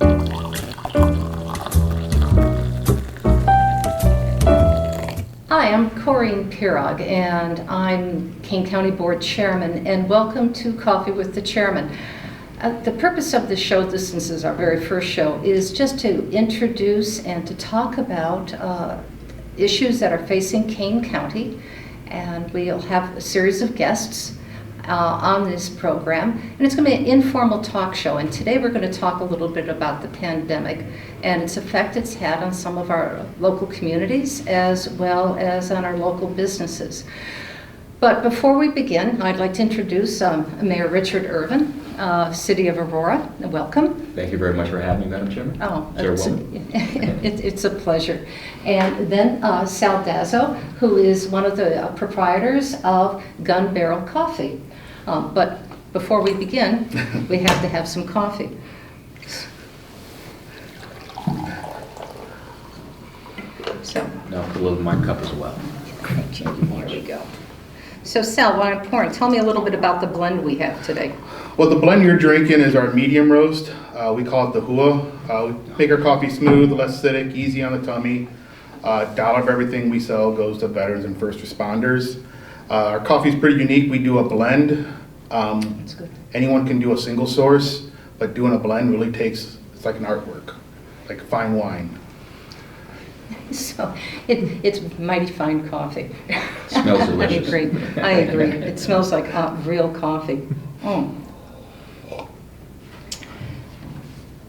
Hi, I'm Corinne Pierog, and I'm Kane County Board Chairman, and welcome to Coffee with the Chairman. The purpose of the show, this is our very first show, is just to introduce and to talk about issues that are facing Kane County, and we'll have a series of guests on this program, and it's going to be an informal talk show. And today we're going to talk a little bit about the pandemic and its effect it's had on some of our local communities as well as on our local businesses. But before we begin, I'd like to introduce Mayor Richard Irvin, City of Aurora. Welcome. Thank you very much for having me, Madam Chairman. Oh, Chairwoman. it's a pleasure. And then Sal Dazzo, who is one of the proprietors of Gun Barrel Coffee. But before we begin, we have to have some coffee. So Now put a little in my cup as well. thank you. Here we go. So Sal, while I'm pouring, tell me a little bit about the blend we have today. Well, the blend you're drinking is our medium roast. We call it the Hua. We make our coffee smooth, less acidic, easy on the tummy. $1 of everything we sell goes to veterans and first responders. Our coffee is pretty unique. We do a blend. That's good. Anyone can do a single source, but doing a blend really takes, it's like an artwork, like fine wine. So it's mighty fine coffee. Smells delicious. I agree. It smells like real coffee. Mm.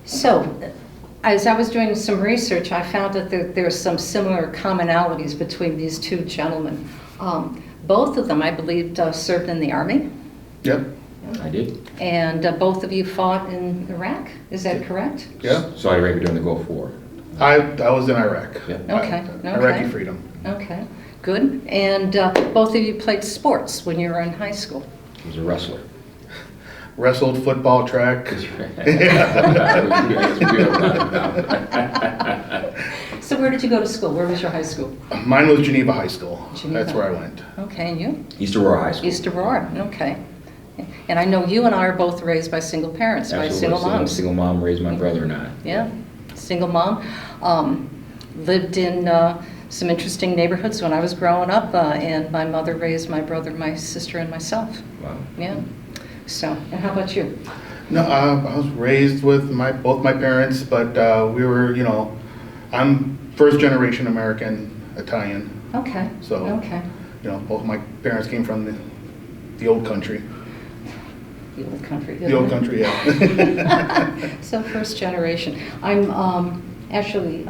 So, as I was doing some research, I found that there are some similar commonalities between these two gentlemen. Both of them, I believe, served in the Army. Yep. I did. And both of you fought in Iraq. Is that correct? Yeah. Saudi Arabia during the Gulf War. I was in Iraq. Yeah. Okay. Iraqi freedom. Okay. Good. And both of you played sports when you were in high school. I was a wrestler. Wrestled, football, track. So where did you go to school? Where was your high school? Mine was Geneva High School. Geneva. That's where I went. Okay, and you? East Aurora High School. East Aurora, okay. And I know you and I are both raised by single parents, by single moms. Single mom raised my brother and I. Yeah, single mom. Lived in some interesting neighborhoods when I was growing up, and my mother raised my brother, my sister, and myself. Wow. Yeah. So, and how about you? No, I was raised with both my parents, but we were, I'm first generation American Italian. Okay. So, okay. Both my parents came from the old country. The old country. The old country, yeah. So first generation. I'm actually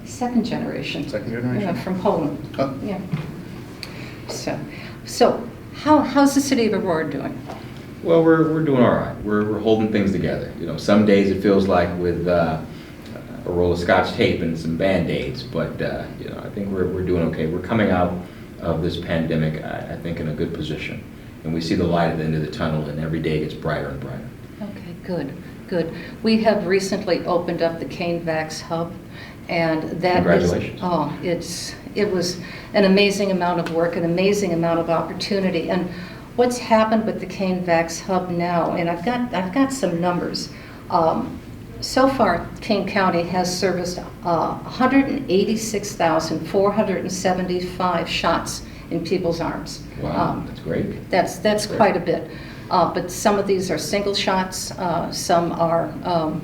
second generation. Second generation? Yeah, from Poland. Oh. Yeah. So how's the city of Aurora doing? Well, we're doing all right. We're holding things together. Some days it feels like with a roll of Scotch tape and some Band-Aids, but I think we're doing okay. We're coming out of this pandemic, I think, in a good position, and we see the light at the end of the tunnel, and every day gets brighter and brighter. Okay, good. We have recently opened up the Kane Vax Hub, and that Congratulations. It was an amazing amount of work, an amazing amount of opportunity, and what's happened with the Kane Vax Hub now, and I've got some numbers. So far, Kane County has serviced 186,475 shots in people's arms. Wow, that's great. That's quite a bit. But some of these are single shots. Some are,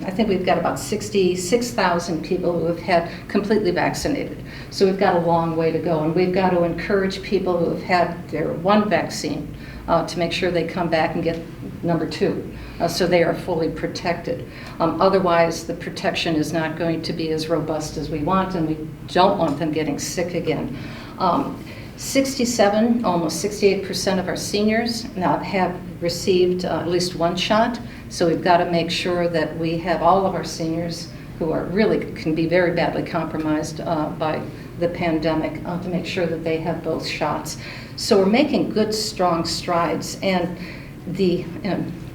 I think we've got about 66,000 people who have had completely vaccinated. So we've got a long way to go, and we've got to encourage people who have had their one vaccine to make sure they come back and get number 2. So they are fully protected. Otherwise, the protection is not going to be as robust as we want, and we don't want them getting sick again. 67, almost 68% of our seniors now have received at least one shot. So we've got to make sure that we have all of our seniors who are really can be very badly compromised by the pandemic to make sure that they have both shots. So we're making good, strong strides. And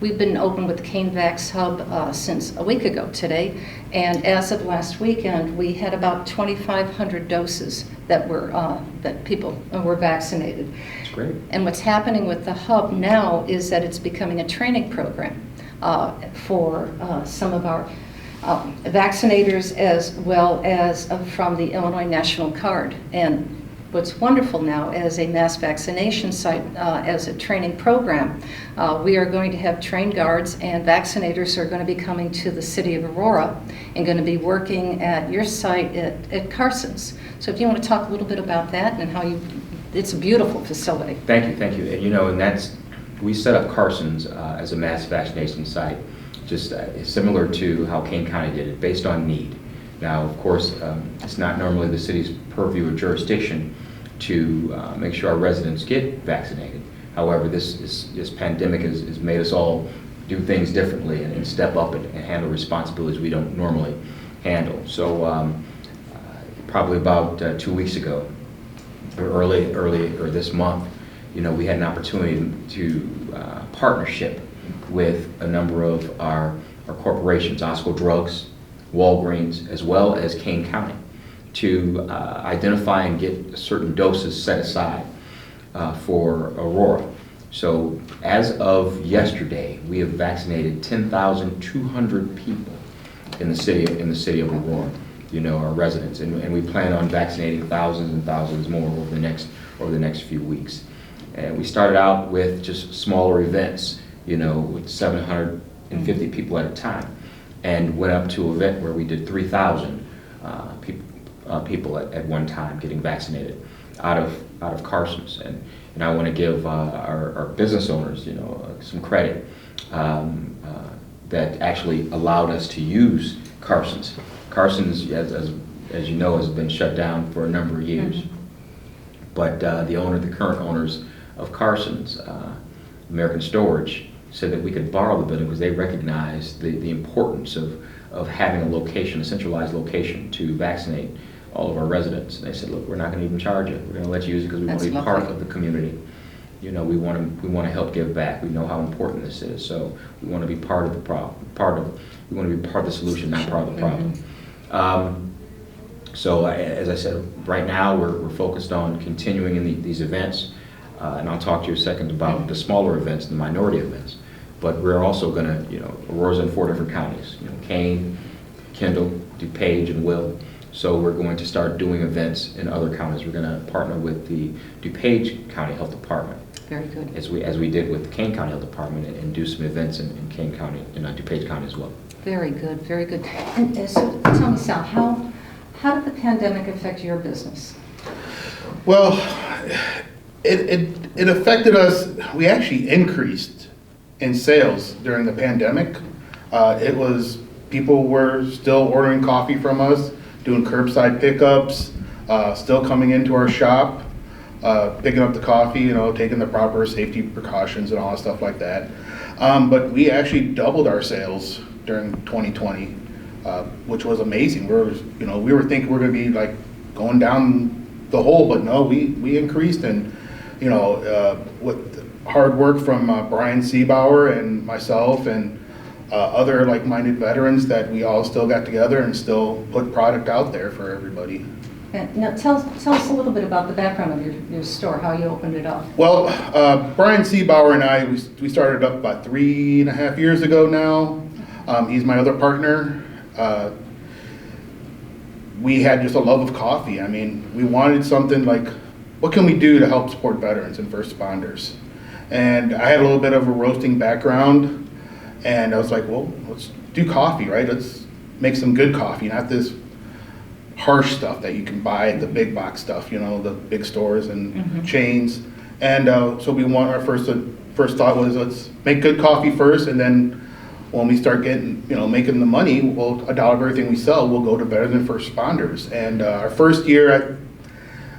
we've been open with the Kane Vax Hub since a week ago today, and as of last weekend, we had about 2,500 doses that people were vaccinated. That's great. And what's happening with the hub now is that it's becoming a training program. for some of our vaccinators, as well as from the Illinois National Guard. And what's wonderful now, as a mass vaccination site, as a training program, we are going to have trained guards and vaccinators who are going to be coming to the city of Aurora and going to be working at your site at Carson's. So if you want to talk a little bit about that and how it's a beautiful facility. Thank you. And we set up Carson's as a mass vaccination site, just similar to how Kane County did it, based on need. Now, of course, it's not normally the city's purview or jurisdiction to make sure our residents get vaccinated. However, this pandemic has made us all do things differently and step up and handle responsibilities we don't normally handle. So probably about 2 weeks ago, or earlier this month, we had an opportunity to partnership with a number of our corporations, Osco Drugs, Walgreens, as well as Kane County, to identify and get certain doses set aside for Aurora. So as of yesterday, we have vaccinated 10,200 people in the city of Aurora, our residents, and we plan on vaccinating thousands and thousands more over the next few weeks. And we started out with just smaller events, with 750 people at a time, and went up to an event where we did 3,000 people at one time getting vaccinated out of Carson's. And I want to give our business owners, some credit that actually allowed us to use Carson's. Carson's, as you know, has been shut down for a number of years. But the current owners of Carson's, American Storage, said that we could borrow the building because they recognized the importance of having a location, a centralized location to vaccinate all of our residents. And they said, look, we're not going to even charge you. We're going to let you use it because we want to be part of the community. We want to help give back. We know how important this is, so we want to be part of the problem. We want to be part of the solution, not part of the problem. So as I said, right now we're focused on continuing in these events, and I'll talk to you a second about the smaller events, the minority events. But we're also going to, Aurora's in 4 different counties, Kane, Kendall, DuPage, and Will. So we're going to start doing events in other counties. We're going to partner with the DuPage County Health Department. Very good. As we did with the Kane County Health Department, and do some events in Kane County, in DuPage County as well. Very good, very good. And so tell me, Sal, how did the pandemic affect your business? Well, it affected us. We actually increased in sales during the pandemic. People were still ordering coffee from us, doing curbside pickups, still coming into our shop, picking up the coffee, taking the proper safety precautions and all that stuff like that. But we actually doubled our sales during 2020, which was amazing. We were thinking we're going to be like going down the hole, but no, we increased, and with hard work from Brian Seebauer and myself and other like-minded veterans, that we all still got together and still put product out there for everybody. Now tell us a little bit about the background of your store, how you opened it up. Well, Brian Seebauer and I, we started up about 3.5 years ago now. He's my other partner. We had just a love of coffee. I mean, we wanted something like, what can we do to help support veterans and first responders? And I had a little bit of a roasting background, and I was like, well, let's do coffee, right? Let's make some good coffee, not this harsh stuff that you can buy at the big box stuff, the big stores and chains. And so our first thought was, let's make good coffee first, and then when we start getting, making the money, $1 of everything we sell will go to veterans and first responders. And our first year,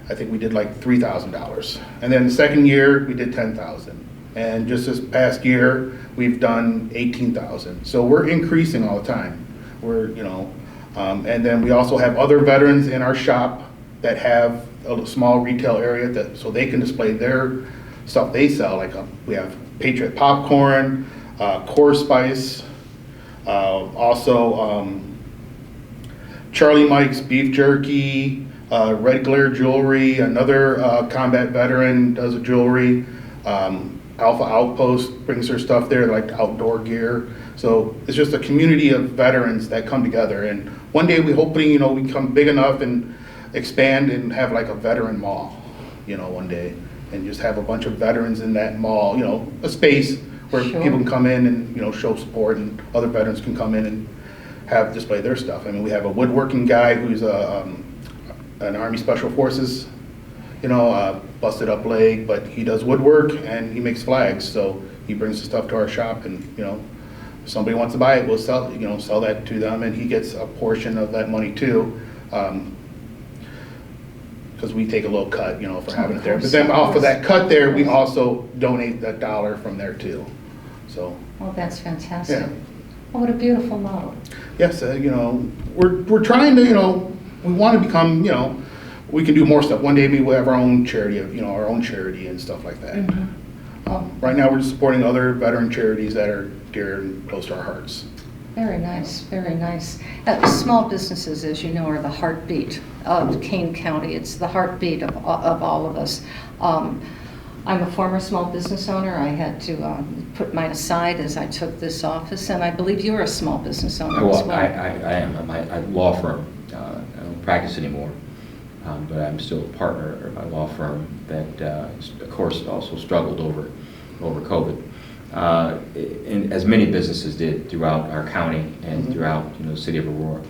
I think we did like $3,000. And then the second year, we did $10,000. And just this past year, we've done $18,000. So we're increasing all the time. And then we also have other veterans in our shop that have a small retail area so they can display their stuff they sell. Like we have Patriot Popcorn, Core Spice, also Charlie Mike's Beef Jerky, Red Glare Jewelry, another combat veteran does a jewelry. Alpha Outpost brings their stuff there, like outdoor gear. So it's just a community of veterans that come together. And one day we hopefully, we become big enough and expand and have like a veteran mall, one day, and just have a bunch of veterans in that mall, a space where Sure. people can come in and, show support, and other veterans can come in and have display their stuff. I mean, we have a woodworking guy who's an Army Special Forces, busted up leg, but he does woodwork and he makes flags. So he brings the stuff to our shop, and, if somebody wants to buy it, we'll sell that to them, and he gets a portion of that money too. Because we take a little cut, for having it there. But then off of that cut there, we also donate that $1 from there too. So. Oh, that's fantastic. Yeah. Oh, what a beautiful model. Yes, we're trying to, we want to become, we can do more stuff. One day we will have our own charity, our own charity and stuff like that. Mm-hmm. Right now we're just supporting other veteran charities that are dear and close to our hearts. Very nice, very nice. Small businesses, as you know, are the heartbeat of Kane County. It's the heartbeat of all of us. I'm a former small business owner. I had to put mine aside as I took this office, and I believe you're a small business owner as well. I am. I'm a law firm. I don't practice anymore, but I'm still a partner of my law firm that, of course, also struggled over COVID. And as many businesses did throughout our county and throughout the city of Aurora.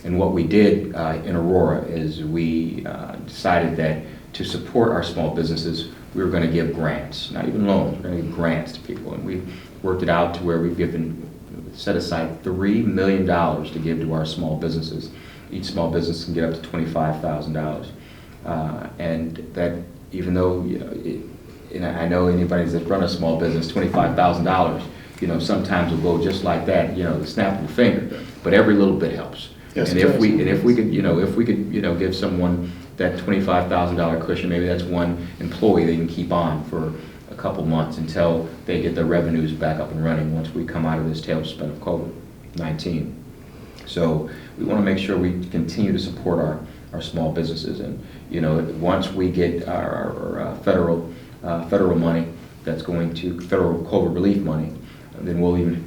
And what we did in Aurora is we decided that to support our small businesses, we were going to give grants, not even loans. We're going to give grants to people, and we worked it out to where we've set aside $3 million to give to our small businesses. Each small business can get up to $25,000, and that even though and I know anybody that's run a small business, $25,000, sometimes will go just like that, the snap of a finger. But every little bit helps. Yes, and it if we does. could, give someone that $25,000 cushion, maybe that's one employee they can keep on for a couple months until they get their revenues back up and running once we come out of this tailspin of COVID-19. So we want to make sure we continue to support our small businesses, and once we get our federal money that's going to federal COVID relief money, then we'll even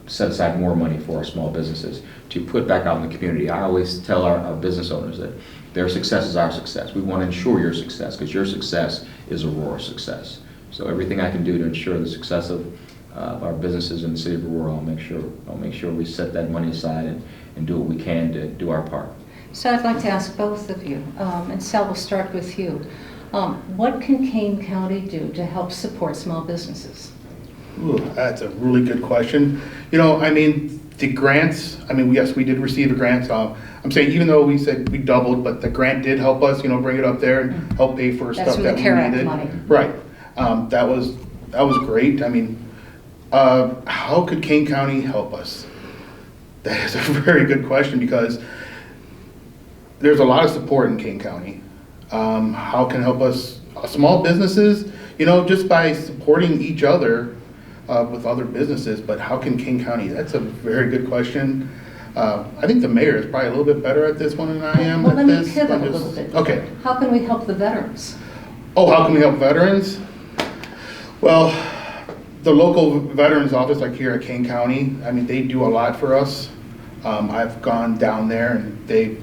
set aside more money for our small businesses to put back out in the community. I always tell our business owners that their success is our success. We want to ensure your success, because your success is Aurora's success. So everything I can do to ensure the success of our businesses in the city of Aurora, I'll make sure we set that money aside and do what we can to do our part. So I'd like to ask both of you, and Sal, we'll start with you. What can Kane County do to help support small businesses? Ooh, that's a really good question. The grants, yes, we did receive a grant. I'm saying even though we said we doubled, but the grant did help us, bring it up there and help pay for stuff that we needed. Money. Right. That was great. How could Kane County help us? That is a very good question, because there's a lot of support in Kane County. How can help us? Small businesses, just by supporting each other with other businesses, but how can Kane County? That's a very good question. I think the mayor is probably a little bit better at this one than I am. Well, let me pivot a little bit. Okay. How can we help the veterans? Oh, how can we help veterans? Well, the local veterans office, like here at Kane County, they do a lot for us. I've gone down there, and they've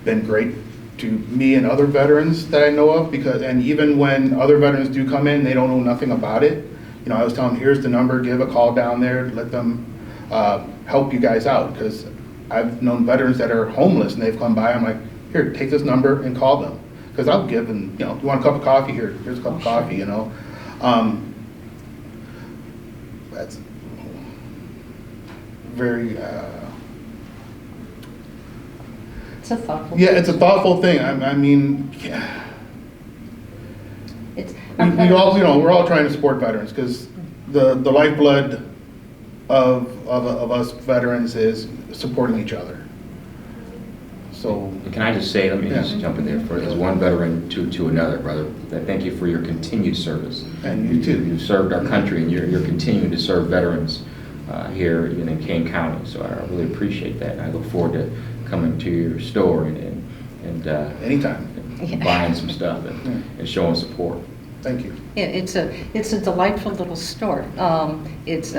been great to me and other veterans that I know of, and even when other veterans do come in, they don't know nothing about it. I was telling them, here's the number, give a call down there, let them help you guys out, because I've known veterans that are homeless and they've come by. I'm like, here, take this number and call them, because I'll give them, you want a cup of coffee? Here's a cup of coffee, That's very, It's a thoughtful. yeah, it's a thoughtful thing. We all, we're all trying to support veterans, because the lifeblood of us veterans is supporting each other. So. And can I just say, let me just jump in there, as one veteran to another, brother, that thank you for your continued service. And you too. You've served our country, and you're continuing to serve veterans here in Kane County. So I really appreciate that, and I look forward to coming to your store and anytime, and buying some stuff and showing support. Thank you. Yeah, it's a delightful little store. It's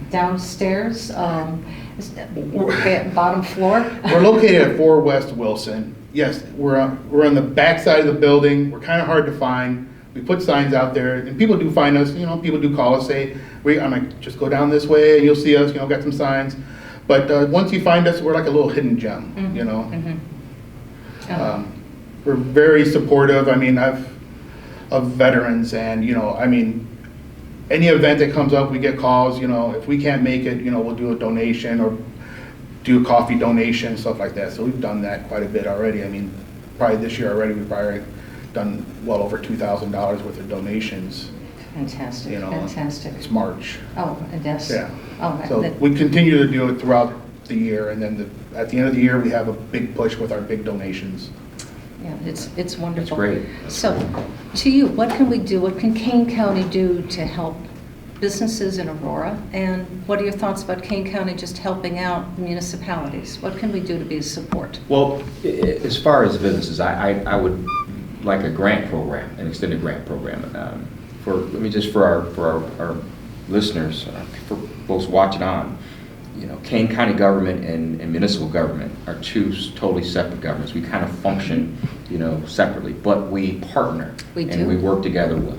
downstairs, bottom floor? We're located at 4 West Wilson. Yes, we're on the back side of the building. We're kind of hard to find. We put signs out there, and people do find us. You know, people do call us, say, I'm like, just go down this way, and you'll see us. You know, got some signs. But once you find us, we're like a little hidden gem. Mm-hmm. You know, Oh. we're very supportive. I mean, of veterans, and you know, I mean, any event that comes up, we get calls. You know, if we can't make it, you know, we'll do a donation or do a coffee donation, stuff like that. So we've done that quite a bit already. I mean, probably this year already, we've probably done well over $2,000 worth of donations. Fantastic, You know, fantastic. It's March. Oh, it does? Yeah. Oh, So we continue to do it throughout the year, and then at the end of the year, we have a big push with our big donations. yeah, it's wonderful. great. So, to you, what can we do, what can Kane County do to help businesses in Aurora? And what are your thoughts about Kane County just helping out municipalities? What can we do to be a support? Well, as far as businesses, I would like a grant program, an extended grant program. For our listeners, for folks watching on, you know, Kane County government and municipal government are two totally separate governments. We kind of function, you know, separately, but we partner. We do. And we work together well.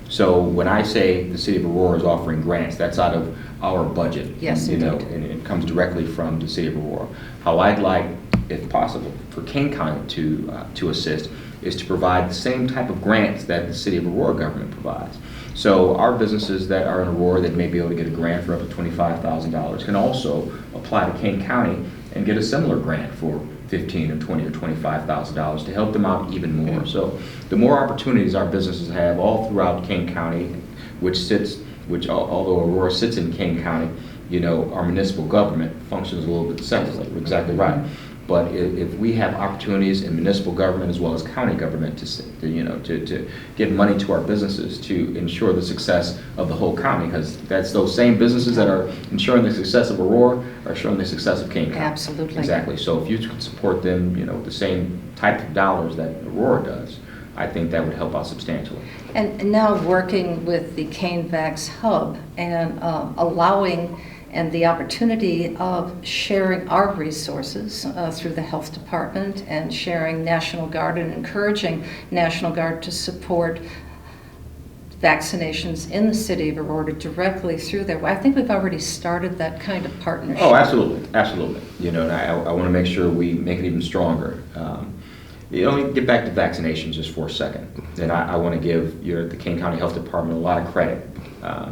So when I say the city of Aurora is offering grants, that's out of our budget. Yes, you know, indeed. and it comes directly from the city of Aurora. How I'd like, if possible, for Kane County to assist is to provide the same type of grants that the city of Aurora government provides. So our businesses that are in Aurora that may be able to get a grant for up to $25,000 can also apply to Kane County and get a similar grant for $15,000 or $20,000 or $25,000 to help them out even more. So the more opportunities our businesses have all throughout Kane County, although Aurora sits in Kane County, you know, our municipal government functions a little bit separately. You're exactly right. But if we have opportunities in municipal government as well as county government to get money to our businesses to ensure the success of the whole county, because that's those same businesses that are ensuring the success of Aurora are ensuring the success of Kane County. Absolutely. Exactly. So if you could support them, you know, the same type of dollars that Aurora does, I think that would help out substantially. And now working with the Kane Vax Hub and allowing and the opportunity of sharing our resources through the health department and sharing National Guard and encouraging National Guard to support vaccinations in the city of Aurora directly through there. I think we've already started that kind of partnership. Oh, absolutely, absolutely. You know, and I want to make sure we make it even stronger. Let me get back to vaccinations just for a second. And I want to give the Kane County Health Department a lot of credit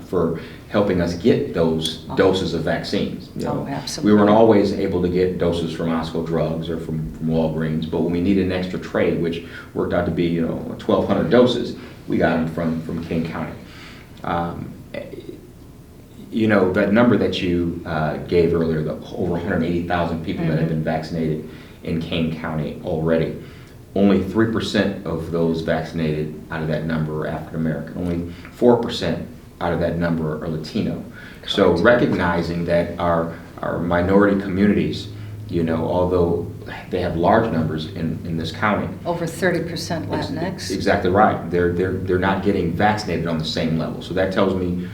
for helping us get those doses of vaccines. You know, absolutely. We weren't always able to get doses from Osco Drugs or from Walgreens, but when we needed an extra trade, which worked out to be 1,200 doses, we got them from Kane County. You know, that number that you gave earlier, the over 180,000 people that have been vaccinated in Kane County already. Only 3% of those vaccinated out of that number are African American. Only 4% out of that number are Latino. So recognizing that our minority communities, you know, although they have large numbers in this county. Over 30% Latinx. Exactly right. They're not getting vaccinated on the same level. So that tells me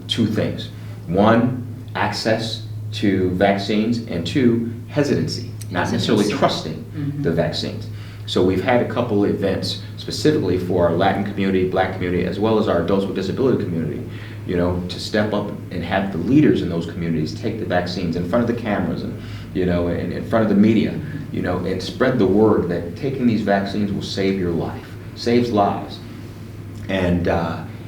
two things. One, access to vaccines, and two, hesitancy, not necessarily trusting the vaccines. So we've had a couple events specifically for our Latin community, Black community, as well as our adults with disability community, you know, to step up and have the leaders in those communities take the vaccines in front of the cameras and, you know, in front of the media, you know, and spread the word that taking these vaccines will save your life, saves lives. And,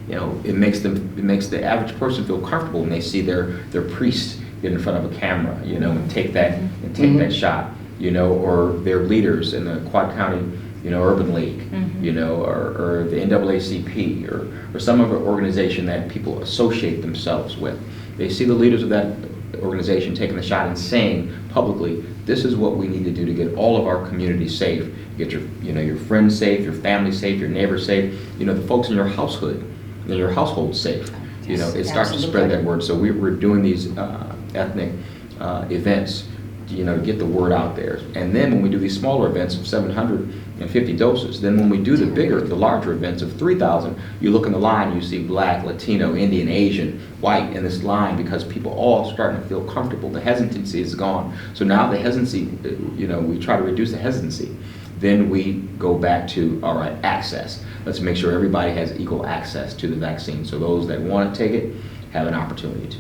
you know, it makes the average person feel comfortable when they see their priest get in front of a camera, you know, and take that shot. You know, or their leaders in the Quad County, you know, Urban League, you know, or the NAACP, or some other organization that people associate themselves with. They see the leaders of that organization taking the shot and saying publicly, this is what we need to do to get all of our communities safe, get your friends safe, your family safe, your neighbors safe, you know, the folks in your household safe. You know, it starts to spread that word. So we're doing these ethnic events to get the word out there. And then when we do these smaller events of 750 doses, then when we do the larger events of 3,000, you look in the line, you see Black, Latino, Indian, Asian, white in this line, because people all starting to feel comfortable. The hesitancy is gone. So now the hesitancy, we try to reduce the hesitancy. Then we go back to, all right, access. Let's make sure everybody has equal access to the vaccine. So those that want to take it have an opportunity to.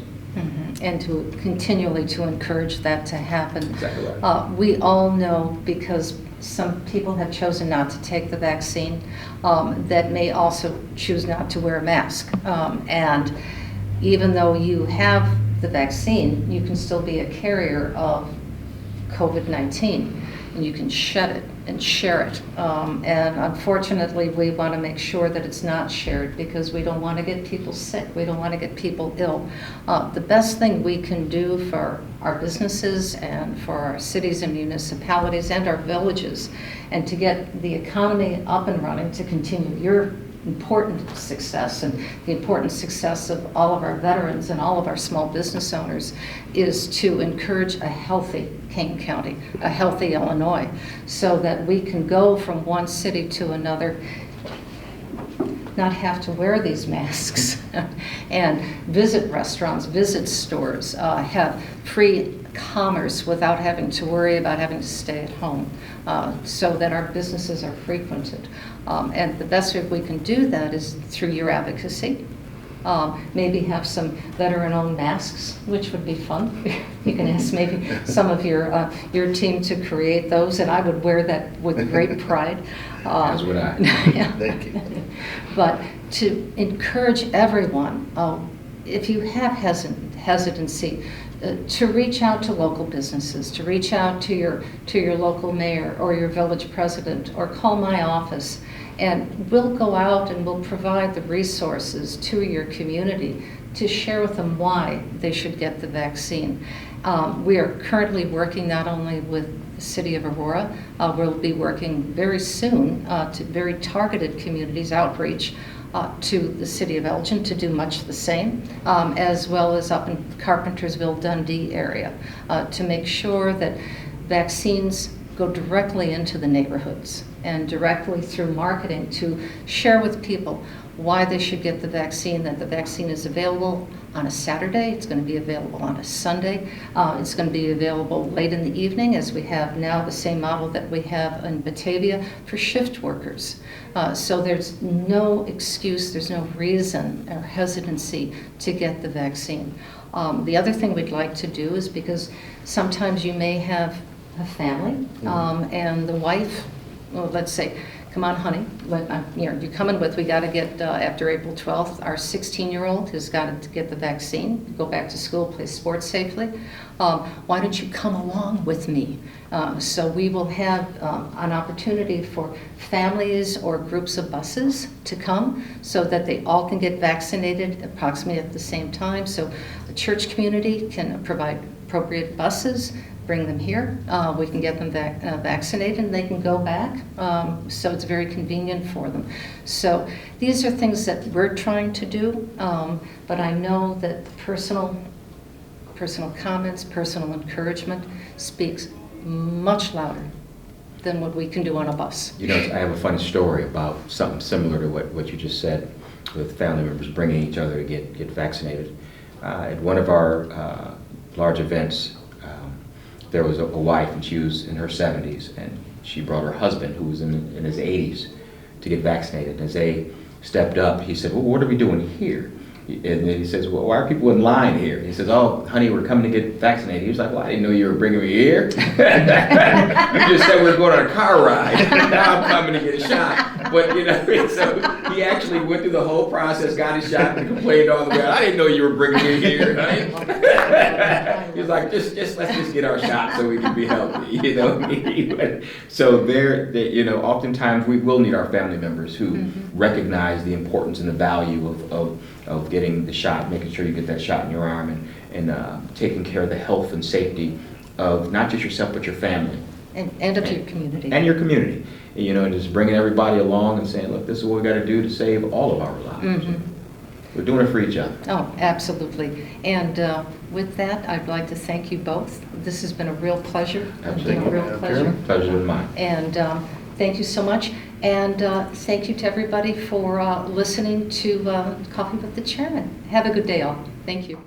And to continually to encourage that to happen. Exactly right. We all know, because some people have chosen not to take the vaccine, that may also choose not to wear a mask. And even though you have the vaccine, you can still be a carrier of COVID-19, and you can shed it and share it. And unfortunately, we want to make sure that it's not shared, because we don't want to get people sick. We don't want to get people ill. The best thing we can do for our businesses and for our cities and municipalities and our villages, and to get the economy up and running, to continue your important success and the important success of all of our veterans and all of our small business owners, is to encourage a healthy Kane County, a healthy Illinois, so that we can go from one city to another, not have to wear these masks, and visit restaurants, visit stores, have free commerce without having to worry about having to stay at home, so that our businesses are frequented. And the best way we can do that is through your advocacy. Maybe have some veteran-owned masks, which would be fun. You can ask maybe some of your team to create those, and I would wear that with great pride. As would I. Yeah. Thank you. But to encourage everyone, if you have hesitancy, to reach out to local businesses, to reach out to your local mayor or your village president, or call my office, and we'll go out and we'll provide the resources to your community to share with them why they should get the vaccine. We are currently working not only with the city of Aurora, we'll be working very soon to very targeted communities outreach to the city of Elgin to do much the same, as well as up in Carpentersville, Dundee area, to make sure that vaccines go directly into the neighborhoods and directly through marketing to share with people why they should get the vaccine, that the vaccine is available on a Saturday, it's going to be available on a Sunday, it's going to be available late in the evening, as we have now the same model that we have in Batavia for shift workers. So there's no excuse, there's no reason or hesitancy to get the vaccine. The other thing we'd like to do is, because sometimes you may have a family, and the wife, well, let's say, come on, honey, you're coming with, we got to get, after April 12th, our 16-year-old has got to get the vaccine, go back to school, play sports safely. Why don't you come along with me? So we will have an opportunity for families or groups of buses to come, so that they all can get vaccinated approximately at the same time. So the church community can provide appropriate buses, bring them here, we can get them vaccinated, and they can go back, so it's very convenient for them. So these are things that we're trying to do, but I know that personal comments, personal encouragement speaks much louder than what we can do on a bus. I have a funny story about something similar to what you just said, with family members bringing each other to get vaccinated. At one of our large events, there was a wife, and she was in her 70s, and she brought her husband, who was in his 80s, to get vaccinated. As they stepped up, he said, well, what are we doing here? And then he says, well, why are people in line here? He says, oh, honey, we're coming to get vaccinated. He was like, well, I didn't know you were bringing me here. You just said we were going on a car ride. Now I'm coming to get a shot. But, so he actually went through the whole process, got his shot, and complained all the way. I didn't know you were bringing me here, honey. He was like, let's just get our shot so we can be healthy, So oftentimes we will need our family members who recognize the importance and the value of getting the shot, making sure you get that shot in your arm, and taking care of the health and safety of not just yourself, but your family. And of your community. And your community. And just bringing everybody along and saying, look, this is what we got to do to save all of our lives. we're doing it for each other. Oh, absolutely. And with that, I'd like to thank you both. This has been a real pleasure. It's been a real pleasure. Pleasure is mine. And thank you so much. And thank you to everybody for listening to Coffee with the Chairman. Have a good day all. Thank you.